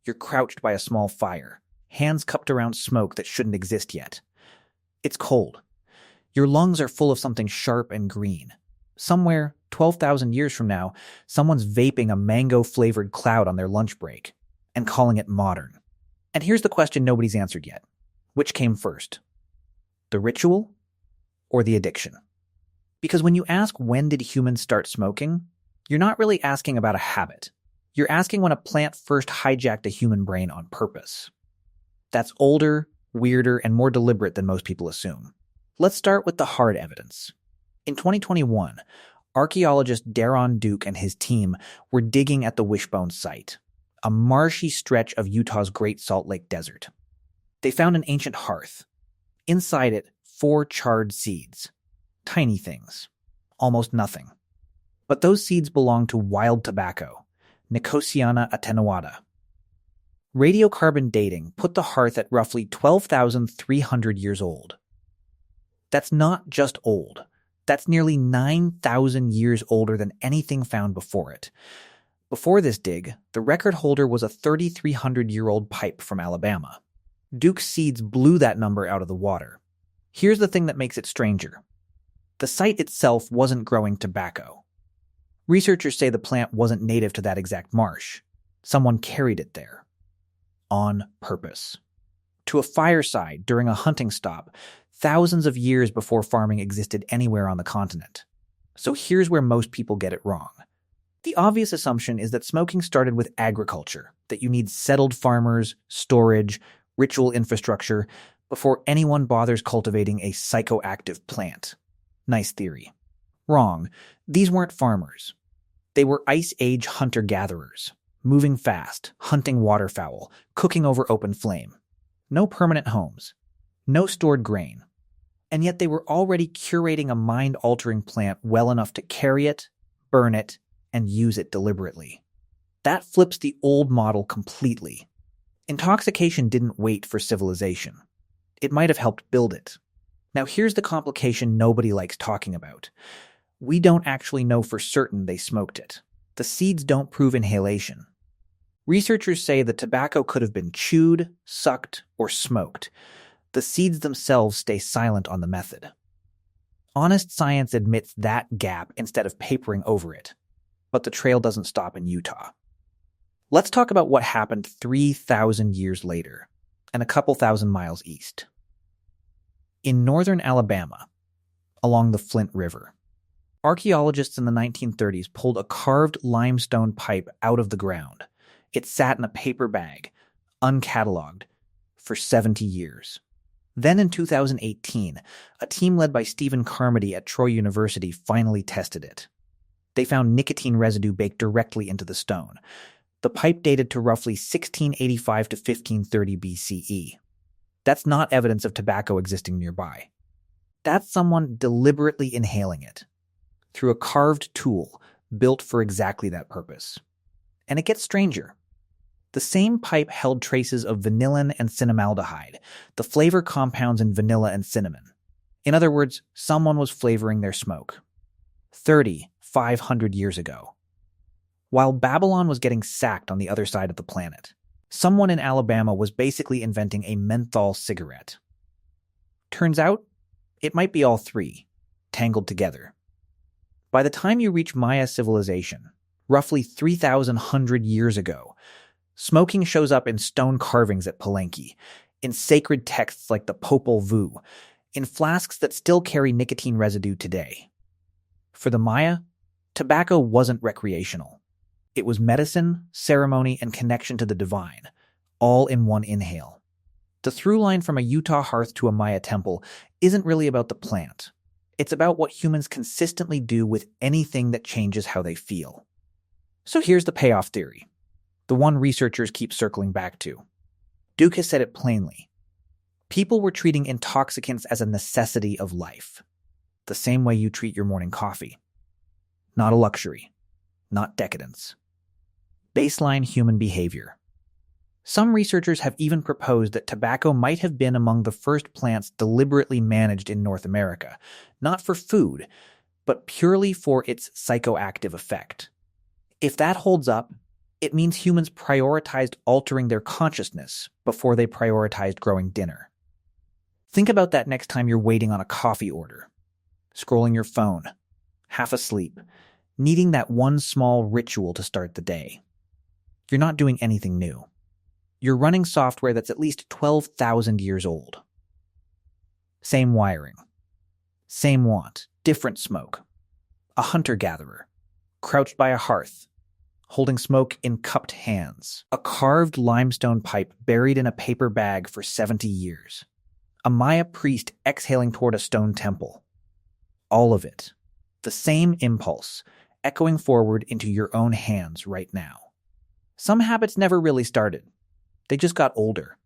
You're crouched by a small fire, hands cupped around smoke that shouldn't exist yet. It's cold. Your lungs are full of something sharp and green. Somewhere, 12,000 years from now, someone's vaping a mango-flavored cloud on their lunch break and calling it modern. And here's the question nobody's answered yet. Which came first? The ritual or the addiction? Because when you ask when did humans start smoking, you're not really asking about a habit. You're asking when a plant first hijacked a human brain on purpose. That's older, weirder, and more deliberate than most people assume. Let's start with the hard evidence. In 2021, archaeologist Daron Duke and his team were digging at the Wishbone site, a marshy stretch of Utah's Great Salt Lake Desert. They found an ancient hearth. Inside it, 4 charred seeds. Tiny things. Almost nothing. But those seeds belonged to wild tobacco, Nicotiana attenuata. Radiocarbon dating put the hearth at roughly 12,300 years old. That's not just old. That's nearly 9,000 years older than anything found before it. Before this dig, the record holder was a 3,300-year-old pipe from Alabama. Duke's seeds blew that number out of the water. Here's the thing that makes it stranger. The site itself wasn't growing tobacco. Researchers say the plant wasn't native to that exact marsh. Someone carried it there. On purpose. To a fireside during a hunting stop, thousands of years before farming existed anywhere on the continent. So here's where most people get it wrong. The obvious assumption is that smoking started with agriculture, that you need settled farmers, storage, ritual infrastructure, before anyone bothers cultivating a psychoactive plant. Nice theory. Wrong. These weren't farmers. They were Ice Age hunter-gatherers, moving fast, hunting waterfowl, cooking over open flame. No permanent homes. No stored grain. And yet they were already curating a mind-altering plant well enough to carry it, burn it, and use it deliberately. That flips the old model completely. Intoxication didn't wait for civilization. It might have helped build it. Now here's the complication nobody likes talking about. We don't actually know for certain they smoked it. The seeds don't prove inhalation. Researchers say the tobacco could have been chewed, sucked, or smoked. The seeds themselves stay silent on the method. Honest science admits that gap instead of papering over it. But the trail doesn't stop in Utah. Let's talk about what happened 3,000 years later, and a couple thousand miles east. In northern Alabama, along the Flint River, archaeologists in the 1930s pulled a carved limestone pipe out of the ground. It sat in a paper bag, uncatalogued, for 70 years. Then in 2018, a team led by Stephen Carmody at Troy University finally tested it. They found nicotine residue baked directly into the stone. The pipe dated to roughly 1685 to 1530 BCE. That's not evidence of tobacco existing nearby. That's someone deliberately inhaling it through a carved tool built for exactly that purpose. And it gets stranger. The same pipe held traces of vanillin and cinnamaldehyde, the flavor compounds in vanilla and cinnamon. In other words, someone was flavoring their smoke. 500 years ago. While Babylon was getting sacked on the other side of the planet, someone in Alabama was basically inventing a menthol cigarette. Turns out, it might be all three, tangled together. By the time you reach Maya civilization, roughly 3,100 years ago, smoking shows up in stone carvings at Palenque, in sacred texts like the Popol Vuh, in flasks that still carry nicotine residue today. For the Maya, tobacco wasn't recreational. It was medicine, ceremony, and connection to the divine, all in one inhale. The through line from a Utah hearth to a Maya temple isn't really about the plant. It's about what humans consistently do with anything that changes how they feel. So here's the payoff theory, the one researchers keep circling back to. Duke has said it plainly. People were treating intoxicants as a necessity of life, the same way you treat your morning coffee. Not a luxury, not decadence. Baseline human behavior. Some researchers have even proposed that tobacco might have been among the first plants deliberately managed in North America, not for food, but purely for its psychoactive effect. If that holds up, It means humans prioritized altering their consciousness before they prioritized growing dinner. Think about that next time you're waiting on a coffee order, scrolling your phone, half asleep, needing that one small ritual to start the day. You're not doing anything new. You're running software that's at least 12,000 years old. Same wiring. Same want, different smoke. A hunter-gatherer, crouched by a hearth, holding smoke in cupped hands. A carved limestone pipe buried in a paper bag for 70 years. A Maya priest exhaling toward a stone temple. All of it. The same impulse, echoing forward into your own hands right now. Some habits never really started. They just got older.